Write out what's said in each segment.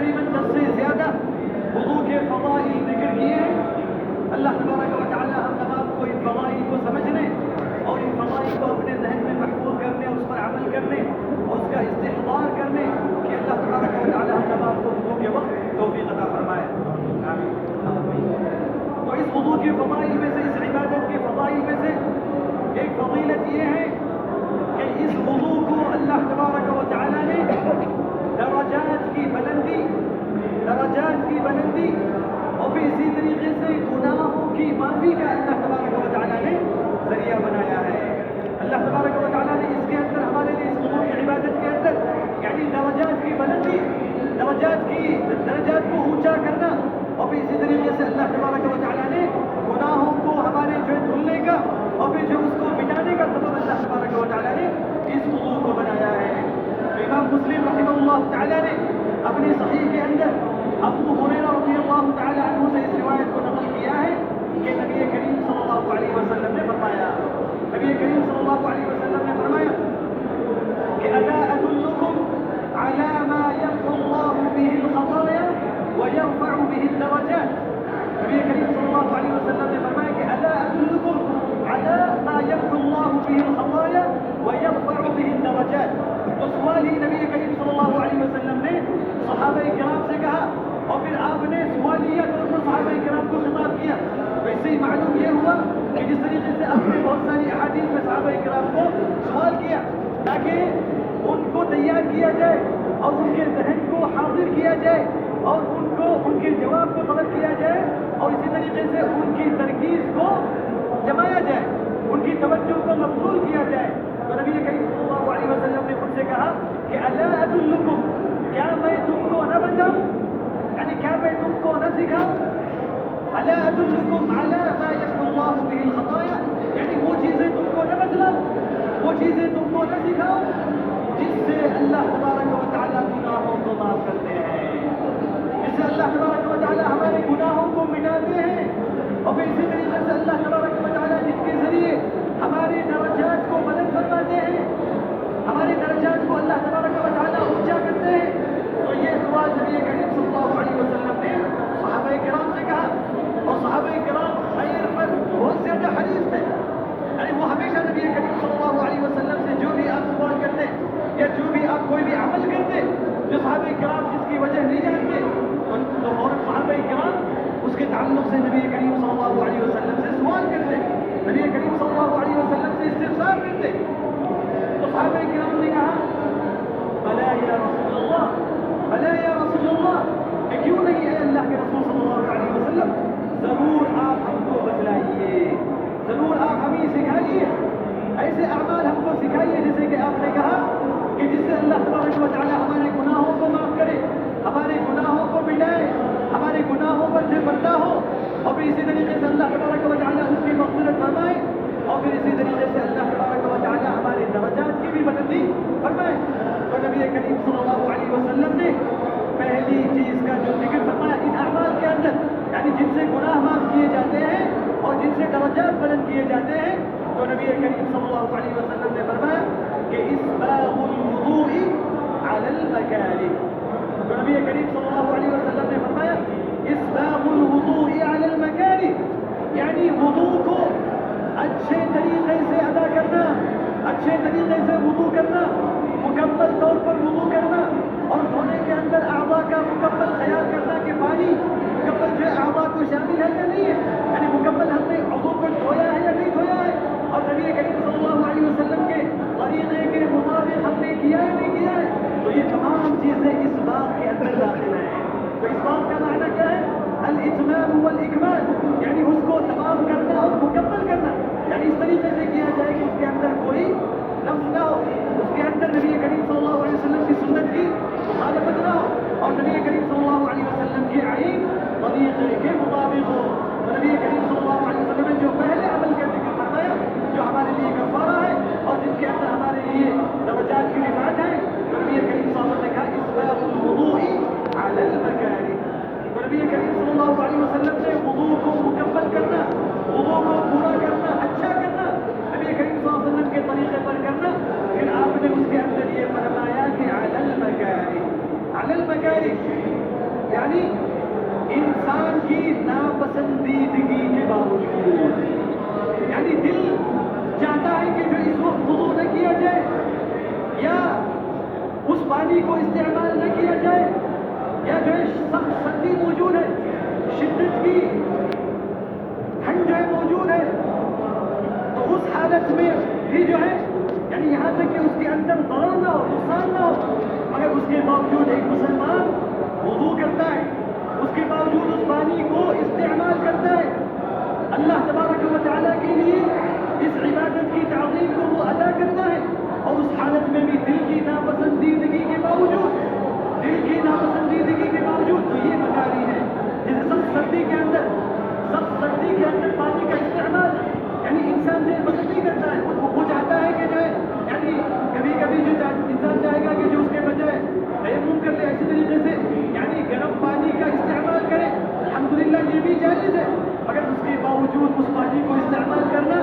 تقریباً 10 سے زیادہ وضو کے فضائل ذکر کیے ہیں. اللہ تبارک و تعالی ہم تمام کو ان فضائل کو سمجھنے اور ان فضائل کو اپنے ذہن میں محفوظ کرنے، اس پر عمل کرنے اور اس کا استحضار کرنے کہ اللہ تبارک و تعالی ہم تمام کو وضو کے وقت توفیق عطا فرمائے. تو اس وضو کے فضائل میں سے، اس عبادت کے فضائل میں سے ایک فضیلت یہ ہے کہ اس وضو کو اللہ تبارک و تعالی نے درجات کی بلندی اور پھر اسی طریقے سے گناہوں کی معافی کا اللہ تبارک و تعالی نے ذریعہ بنایا ہے. اللہ تبارک و تعالی نے اس کے اندر ہمارے لیے اس وضو کی عبادت کے اندر یعنی درجات کی بلندی، درجات کو اونچا کرنا اور پھر اسی طریقے سے اللہ تبارک و تعالی نے گناہوں کو ہمارے جو دھلنے کا اور پھر جو اس کو مٹانے کا سبب اللہ تبارک و تعالی نے اس وضو کو بنایا ہے. امام مسلم رحمہ اللہ تعالی نے اپنی صحیح کے اندر ابو ہریرہ رضی اللہ تعالی عنہ سے اس روایت کو نقل کیا ہے کہ نبی کریم صلی اللہ علیہ وسلم نے فرمایا کہ الا ادلکم علی ما یمحو اللہ به الخطایا ویرفع به الدرجات. نبی کریم صلی اللہ علیہ وسلم نے فرمایا کہ الا ادلکم علی ما یمحو اللہ به الخطایا ویرفع به الدرجات. تو سوال ہی نبی کریم صلی اللہ علیہ وسلم نے صحابہ کرام سے کہا اور پھر آپ نے سوالیات اور صحابہ کرام کو خطاب کیا. ویسے ہی معلوم یہ ہوا کہ جس طریقے سے آپ نے بہت ساری احادیث میں صحابہ کرام کو سوال کیا تاکہ ان کو تیار کیا جائے اور ان کے ذہن کو حاضر کیا جائے اور ان کے جواب کو طلب کیا جائے اور اسی طریقے سے ان کی ترکیز کو جمایا جائے، ان کی توجہ کو مقبول کیا جائے. تو نبی کریم صلی اللہ علیہ وسلم نے ان سے کہا کہ الا ادلکم، کیا میں تم کو نہ بتاؤں، یعنی کیا میں تم کو نہ سکھاؤں، الا ادلکم علی ما یمحو اللہ به الخطایا، یعنی وہ چیزیں تم کو نہ بتلاؤں، وہ چیزیں تم کو نہ سکھاؤں جس سے اللہ تبارک و تعالیٰ گناہوں کو معاف کرتے ہیں، جس سے اللہ تبارک و تعالیٰ ہمارے گناہوں کو مٹاتے ہیں اور پھر اسی طریقے سے اللہ تبارک و تعالیٰ جن کے ذریعے ہمارے درجات کو بلند فرماتے ہیں، ہمارے درجات کو اللہ تبارک و تعالیٰ اونچا کرتے ہیں. تو یہ سوال نبی کریم صلی اللہ علیہ وسلم نے صحابہ کرام سے کہا اور صحابہ کرام خیر پر بہت زیادہ حریص تھے، یعنی وہ ہمیشہ نبی کریم صلی اللہ علیہ وسلم سے جو بھی آپ سوال کرتے یا جو بھی آپ کوئی بھی عمل کرتے جو صحابہ کرام جس کی وجہ نہیں جانتے تو فوراً صحابہ کرام اس کے تعلق سے نبی کریم صلی اللہ علیہ وسلم سے سوال کرتے، نبی کریم صلی اللہ علیہ وسلم سے استفسار کرتے. تو صحابہ کرام نے کہا بلا یا رسول اللہ، بلا یا رسول اللہ، کہ کیوں نہیں ہے اللہ کے رسول صلی اللہ علیہ وسلم، ضرور آپ ہم کو بتلائیے، ضرور آپ ہمیں سکھائیے، ایسے اعمال ہم کو سکھائیے جیسے کہ آپ نے کہا کہ جس سے اللہ تبارک و تعالی ہمارے گناہوں کو معاف کرے، ہمارے گناہوں کو مٹائے، ہمارے گناہوں پر سے پردہ ہو اور پھر اسی طریقے سے اللہ تبارک و تعالی اس کی مغفرت فرمائے اور پھر اسی طریقے سے اللہ تبارک و تعالی ہمارے درجات کی بھی بلندی فرمائے. تو نبی کریم صلی اللہ علیہ وسلم نے پہلی چیز کا جو ذکر فرمایا ان اعمال کے اندر، یعنی جن سے گناہ معاف کیے جاتے ہیں اور جن سے درجات بلند کیے جاتے ہیں، تو نبی کریم صلی اللہ علیہ وسلم نے فرمایا کہ اسباغ الوضوء علی المکارہ. تو نبی کریم صلی اللہ علیہ وسلم نے فرمایا اسباغ الوضوء علی المکارہ، یعنی وضو کو اچھے طریقے سے ادا کرنا، اچھے طریقے سے وضو کرنا، مکمل طور پر وضو کرنا اور دھونے کے اندر اعضاء کا مکمل خیال کرنا کہ پانی مکمل جو اعضاء کو شامل ہے یا نہیں ہے، یعنی مکمل ہم نے عضو کو دھویا ہے یا نہیں دھویا ہے اور نبی کریم صلی اللہ علیہ وسلم کے طریقے کے مطابق ہم نے کیا ہے نہیں کیا ہے. تو یہ تمام چیزیں اس بات کے اندر داخل ہیں. تو اس بات کا معنی کیا ہے؟ الاتمام والاکمال، یعنی اس کو تمام کرنا اور مکمل کرنا، یعنی اس طریقے سے کیا جائے کہ اس کے اندر کوئی لفظ نہ ہو، اس کے اندر نبی کریم صلی اللہ علیہ وسلم کی سنت کی مخالفت نہ ہو اور نبی کریم صلی اللہ علیہ وسلم کی عین طریقے کے مطابق ہو. نبی کریم صلی اللہ علیہ وسلم نے جو پہلے عمل کا ذکر فرمایا جو ہمارے لیے کفارہ ہے اور جن کے اندر ہمارے لیے درجات کی رفعت ہے، تو نبی کریم صلی اللہ علیہ وسلم نے کہا اسباغ الوضوء علی المکارہ. تو نبی کریم صلی اللہ علیہ وسلم نے وضو کو مکمل کرنا، وضو کو پورا کرنا، اچھا کرنا، نبی کریم صلی اللہ علیہ وسلم کے طریقے پر کرنا، پھر آپ نے اس کے اندر یہ فرمایا کہ علی المکارہ، علی المکارہ یعنی انسان کی ناپسندیدگی کے باوجود، یعنی دل چاہتا ہے کہ جو اس وقت وضو نہ کیا جائے یا اس پانی کو استعمال نہ کیا جائے، یا جو ہے سخت سردی موجود ہے، شدت کی ٹھنڈ جو ہے موجود ہے، تو اس حالت میں بھی جو ہے یعنی یہاں تک کہ اس کے اندر ضرر نہ ہو، نقصان نہ ہو، مگر اس کے باوجود ایک مسلمان وضو کرتا ہے، اس کے باوجود اس پانی کو استعمال کرتا ہے اللہ تبارک و تعالیٰ کے لیے، اس عبادت کی تعظیم کو وہ ادا کرتا ہے، اور اس حالت میں بھی دل کی ناپسندیدگی کے باوجود، دل کی ناپسندیدگی کے باوجود، تو یہ مکاری ہے جیسے سخت سردی کے اندر پانی کا استعمال یعنی انسان جو پسند نہیں کرتا ہے، وہ چاہتا ہے کہ جو ہے یعنی کبھی کبھی جو انسان چاہے گا کہ جو اس کے بجائے تیمم کر لے، اسی طریقے سے یعنی گرم پانی کا استعمال کرے، الحمدللہ یہ بھی جائز ہے، مگر اس کے باوجود اس پانی کو استعمال کرنا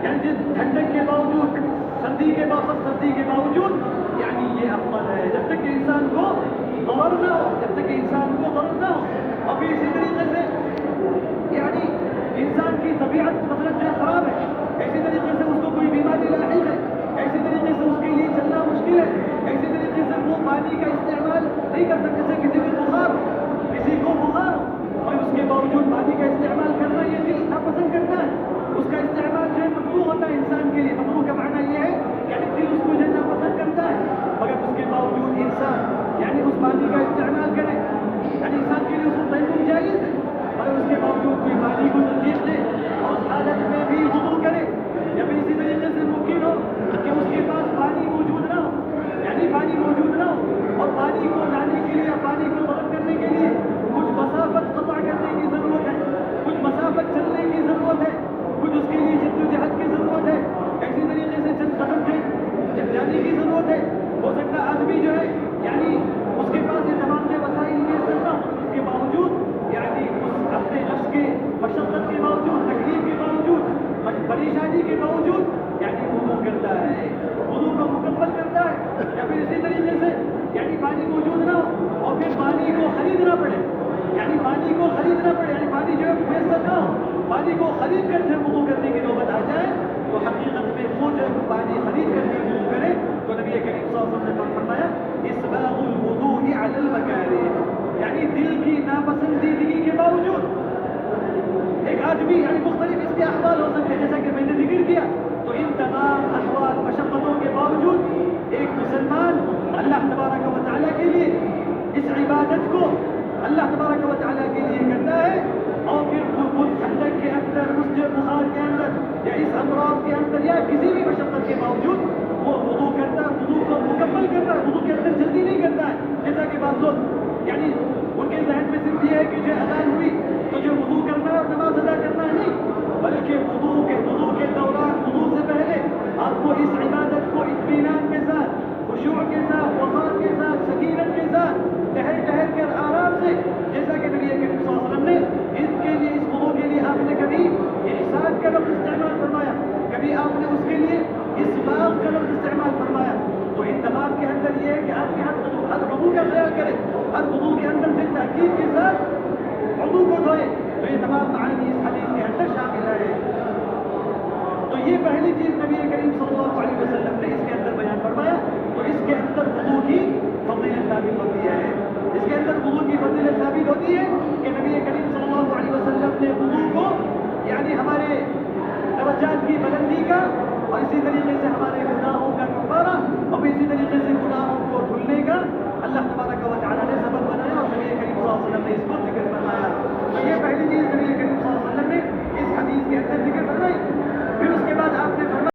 یعنی جس ٹھنڈک کے باوجود، سردی کے باوجود یعنی یہ افضل ہے، جب تک کہ انسان کو ضرر نہ ہو، اور پھر اسی طریقے سے یعنی انسان کی طبیعت مثلا جو ہے خراب ہے، ایسی طریقے سے اس کو کوئی بیماری لاحق ہے، ایسی طریقے سے اس کے لیے چلنا مشکل ہے، ایسی طریقے سے وہ پانی کا استعمال نہیں کر سکتے، جیسے کسی کو بخار ہو اور اس کے باوجود پانی کا استعمال کرنا یہ دل ناپسند کرتا ہے، اس کا استعمال جو ہے مکروہ ہوتا ہے انسان کے لیے، مکروہ کا معنی یہ ہے یعنی دل اس کو جو ہے ناپسند کرتا ہے، مگر اس کے باوجود انسان یعنی اس پانی کا استعمال کرے، یعنی انسان کے لیے اس کو تیمم جائز ہے، مگر اس کے باوجود کوئی پانی کو ترجیح دے اور اس حالت میں بھی وضو کرے، یا پھر اسی طریقے سے ممکن ہو کہ اس کے پاس پانی موجود نہ ہو اور پانی کو لانے کے لیے یا پانی کو طلب کرنے کے لیے کچھ مسافت قطع کرنے کی ضرورت ہے، کچھ مسافت چلنے کی ضرورت ہے، کچھ اس کے لیے جد و جہد کی ضرورت ہے، ایسی طریقے سے چند قدم جانے کی ضرورت ہے، ہو سکتا آدمی جو ہے یعنی اس کے پاس یہ تمام کے وسائل میسر نہ ہو، اس کے باوجود یعنی اس اپنے نفس کے مشقت کے باوجود، تکلیف کے باوجود، پریشانی کے باوجود یعنی وضو کرتا ہے، وضو کو مکمل کرتا ہے، یا پھر اسی طریقے سے یعنی پانی موجود نہ ہو اور پھر پانی کو خریدنا پڑے، یعنی پانی جو ہے میسر نہ ہو، پانی کو خرید کر جو وضو کرنے کی نوبت آ جائے، تو حقیقت میں وہ جو پانی خرید کر کے وضو کرے، تو نبی کریم صلی اللہ علیہ وسلم نے فرمایا اسباغ الوضوء علی المکارہ، یعنی دل کی ناپسندیدگی کے باوجود ایک آدمی یعنی مختلف اس کے احوال ہو سکتے ہیں، جیسا کہ میں نے ذکر کیا، تو ان تمام احوال مشقتوں کے باوجود ایک مسلمان اللہ تبارک و تعالیٰ کے لیے اس عبادت کو اللہ تبارک و تعالیٰ کے لیے کرتا ہے، اور پھر اس ٹھنڈک کے اندر، اس جو بخار کے اندر یا اس امراض کے اندر یا کسی بھی مشقت کے باوجود وہ وضو کرتا ہے، وضو کو مکمل کرتا ہے، وضو کے اندر جلدی نہیں کرتا ہے، جیسا کہ بعض لوگ یعنی ان کے ذہن میں صرف یہ ہے کہ جو اذان ہوئی تو جو وضو کرنا ہے اور نماز ادا کرنا ہے، نہیں، بلکہ وضو کے دوران، وضو سے پہلے آپ کو اس عبادت کو اطمینان کے ساتھ، خشوع کے ساتھ، وقار کے ساتھ، سکینت کے ساتھ، ٹہر کر آرام سے، جیسا کہ نبی کریم صلی اللہ علیہ وسلم نے اس وضو کے لیے آپ نے کبھی احسان کا لفظ استعمال فرمایا، کبھی آپ نے اس کے لیے اسباغ کا لفظ استعمال فرمایا، تو ان تمام کے اندر یہ ہے کہ آپ کے ہر وضو کا خیال کریں، ہر وضو کے اندر سے تاکید کے ساتھ وضو کو دھوئے، تو یہ تمام معانی اس حدیث کے اندر شامل ہے۔ تو یہ پہلی چیز نبی کریم صلی اللہ علیہ وسلم نے اس کے اندر بیان فرمایا، تو اس کے اندر وضو کی فضیلت ثابت ہوتی ہے، اس کے اندر وضو کی فضیلت ثابت ہوتی ہے کہ نبی کریم صلی اللہ علیہ وسلم نے وضو کو یعنی ہمارے درجات کی بلندی کا اور اسی طریقے سے ہمارے